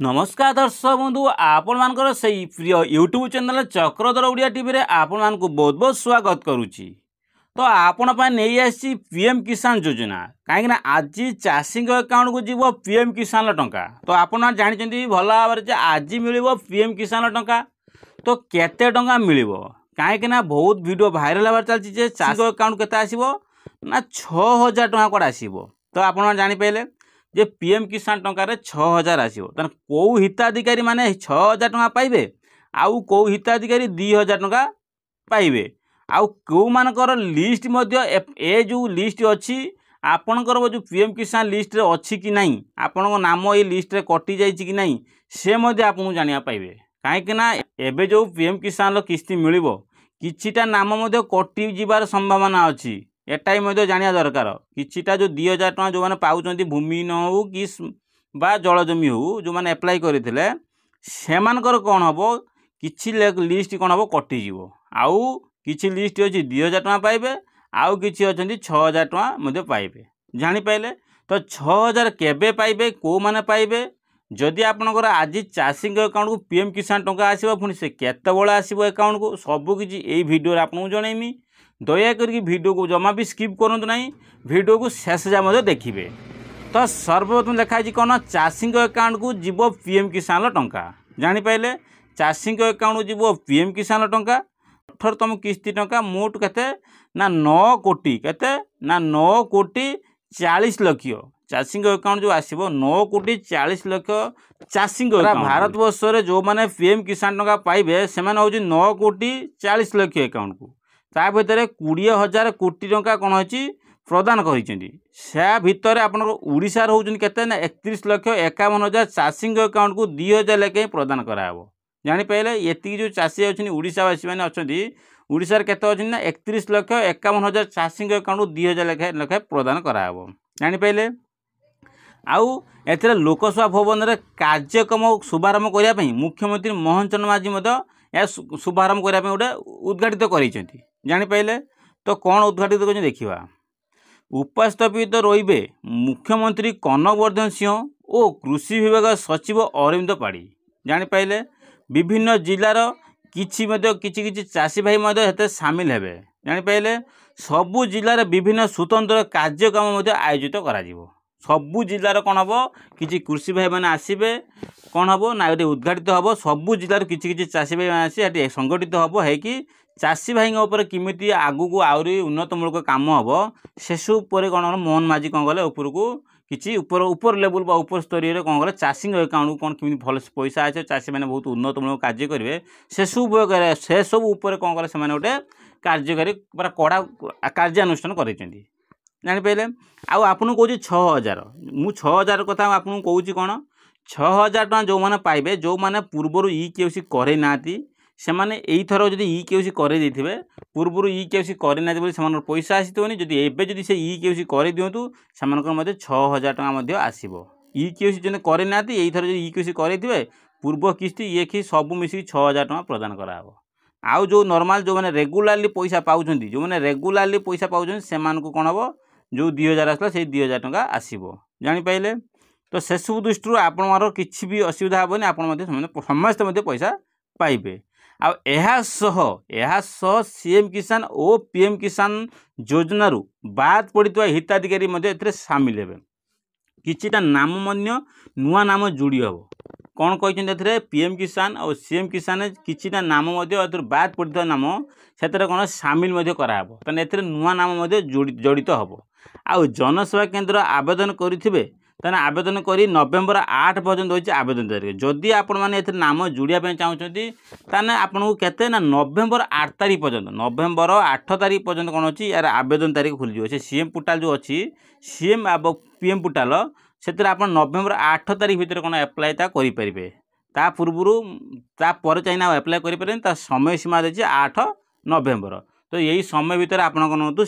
नमस्कार दर्शक बंधु आपण मानकर से प्रिय YouTube channel Chakradhar Odia TV रे आपण मान को बहुत बहुत स्वागत करुच्ची। तो आपण नहीं आसी पीएम किसान योजना कहीं आज चाषी अकाउंट को जीव पीएम किसान टंका। तो आपण जानते भल भाव आज मिल पीएम किसान टंका। तो केते टंका मिल कहीं बहुत वीडियो भाइराल हबार चलती चाषी अकाउंट केते आसीबो ना 6000 टंका कौन आसीबो। तो आपण जानिपारे जे पीएम किसान टंकार 6000 आसो तेना कौ हिताधिकारी माने 6000 टंका पाइबे आउ कौ हिताधिकारी 2000 टंका पाइबे आउ कौ मानकर लिस्ट मध्य ए जो लिस्ट अच्छी आपणकर जो पीएम किसान लिस्ट रे अच्छी कि नहीं आपण नाम ये लिस्ट रे कटि जाइछि कि नहीं से मध्य आपन जानिया पाइबे। कहीं एबे जो पीएम किसान किस्ती मिलिबो किछिटा नाम मध्य कटि जिबार संभावना अच्छी एटाई मध्य जानिया दरकार। किछिटा जो 2000 टंका जो माने पाउचंती भूमिहीन हो कि बा जल जमी हो जो माने अप्लाई करथिले सेमानकर कोन हबो किछि लिस्ट कोन हबो कटि जीवो आउ किछि लिस्ट अछि 2000 टंका पाइबे आउ किछि अछंती 6000 टंका मध्य पाइबे। जानि पाइले तो 6000 केबे पाइबे को माने पाइबे जदि आपनकर आज चाषी अकाउंट को पीएम किसान टंका आसीबो पुनी से केते बळे आसीबो अकाउंट को सब किछि एई वीडियो रे आपन जणैमी। दया करके वीडियो को जमा भी स्किप करूँ ना वीडियो को शेष जा देखिए। तो सर्वप्रथम लिखाई कौन चाषी अकाउंट को जीव पीएम किसान टंका। जानिपारे चाषी अकाउंट को जीव पीएम किसान टंका 18तम किस्ती टंका मोट केते ना 9 कोटी केते ना 9 कोटी 40 लक्ष चाषी अकाउंट जो आसो 9 कोटी 40 लक्ष चाषी भारत वर्ष में जो मैंने पीएम किसान टंका पाइबे से 9 कोटी 40 लक्ष अकाउंट को ता भितर 20,000 कोटी टंका कौन अच्छी प्रदान कर आपनर ओडिशा होउछन केते ना 31 लक्ष 51,000 चाषी अकाउंट को 2,000 लेके प्रदान कराबो। जानि पाइले एति जो चाषी अछि ओडिशावासी माने अछंती ओडिशा केते अछि ना 31 लक्ष 51,000 चाषी अकाउंट को 2,000 लेके प्रदान कराबो। जानि पाइले आउ एथरे लोकसभा भवन रे कार्यक्रम शुभारंभ करिया पई मुख्यमंत्री मोहन चरण माझी मध्य ए शुभारंभ करिया पई उडे उद्घाटित करिसेंती। जानिपारे तो कौन उद्घाटित कर देखा उपस्थापित रे मुख्यमंत्री कनकवर्धन सिंह और कृषि विभाग सचिव अरविंद पाढ़ी। जानिपारे विभिन्न जिलार किछि चाषी भाई सामिल हेबे। जानिपारे सबु जिलार विभिन्न स्वतंत्र कार्यक्रम आयोजित करा जिवो। सबु जिलार कौन हम कि कृषि भाई मैंने आसबे कौन हम ना ये उद्घाटित हम सबु जिलार किछि चाषी भाई आसी संगठित हम है चाषी भाई किमिति आगु को आहरी उन्नतमूलक काम हम से सब पर कौन मोहन माझी कौन गले ऊपर को किसी ऊपर लेवल बा ऊपर स्तरीय कौन गले चाषी अकाउंट को कौन किमिति भल पैसा आसे चाषी मैंने बहुत उन्नतमूलक कार्य करेंगे से सब ऊपर कौन गले से गोटे कार्यकारी कड़ा कार्यानुष्ठान करें। जानिपारे आउ आपन कहूँ 6,000 मु 6,000 कथा आपन कहूँ कौन 6,000 टका जो मैंने पाइबे जो मैंने पूर्वर केसी करे नाती से माने एई थरो जदि केसी करे देथिबे पूर्वर केसी करे नाती बोली समान पैसा आसीतोनी जदि एबे जदि से केसी करे दियंतु समान मध्ये 6,000 टका मध्ये आसीबो। केसी जने करे नाती एई थरो जदि केसी करे दिबे पूर्व किस्ती ये कि सब मिसी 6,000 टका प्रदान कराबो। आउ जो नॉर्मल जो माने रेगुलरली पैसा पाउछंती जो माने रेगुलरली पैसा पाउछंती सेमान को कोन हबो जो 2,000 आसला से 2,000 टका आसीबो। जानि पाइले तो से सब दृष्टि आपन किछि भी असुविधा हेबनी आपन समस्त पैसा पाइबे। आ सीएम किसान और पीएम किसान योजना रु बाद पड़ता हिताधिकारी सामिल हेबे। किछिटा नाम मन्य नुआ नाम जोड़ी हम कौन कहते पीएम किसान और सीएम किसान किछिटा नाम बाद पड़ता नाम से कौन सामिल कराब तेना नुआ नाम जड़ित हम। आउ जनसेवा केन्द्र आवेदन करेंगे तेना आवेदन करी नवेम्बर 8 पर्यंत होची आवेदन तारीख। जदि आपण माने एथि नाम जोड़िया चाहूँगी ताने आपको केते ना नवेम्बर 8 तारीख पर्यंत नवेम्बर 8 तारीख पर्यंत कौन अच्छी यार आवेदन तारीख खुल से सीएम पोर्टाल जो अच्छी सीएम पीएम पोर्टाल से आप नवेम्बर 8 तारीख भितर कौन एप्लाय करें ता पूर्वर तापर चाहिए एप्लाय करें समय सीमा देती 8 नवेम्बर। तो यही समय भितर आप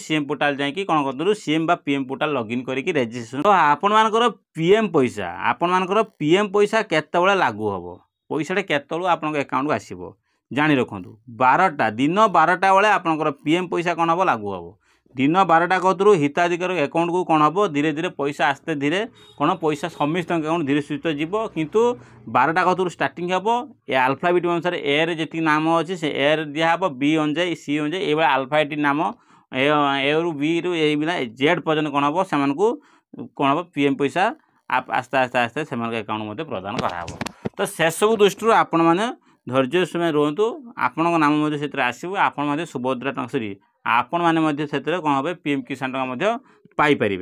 सीएम पोर्टाल जाकि कौन करूँ सीएम बा पीएम पोर्टाल लॉगिन करके रेजिस्ट्रेशन तो आपण मानकर पीएम पैसा केतबेले लागू हम पैसा केतबेलू आपन अकाउंट को आसीबो जानि रखु 12टा दिन 12टा बेले आपनकर पीएम पैसा कौन हम लागू हम दिन 12टा कतरू हिताधिकारी अकाउंट को कौन हम धीरे धीरे पैसा आस्ते धीरे कौन पैसा समस्त अकाउंट धीरे सुस्थ जीव किंतु 12टा कतरू स्टार्टिंग हम ए आल्फाबेट अनुसार ए रे जी नाम अच्छे से ए दिहब बी अनुजाई सी अनुजाई ये आल्फाबेट नाम ए रु बी रु ये जेड पर्यटन कौन हम से कौन हम पीएम पैसा आस्ते आस्ते आस्ते से अकाउंट प्रदान कराब। तो से सब दृष्टि आपण मैंने धैर्य समय रुहतु आपण नाम आसो आपण सुभद्रा सॉरी आपण मैंने कौन हे पीएम किसान टका पाइपर।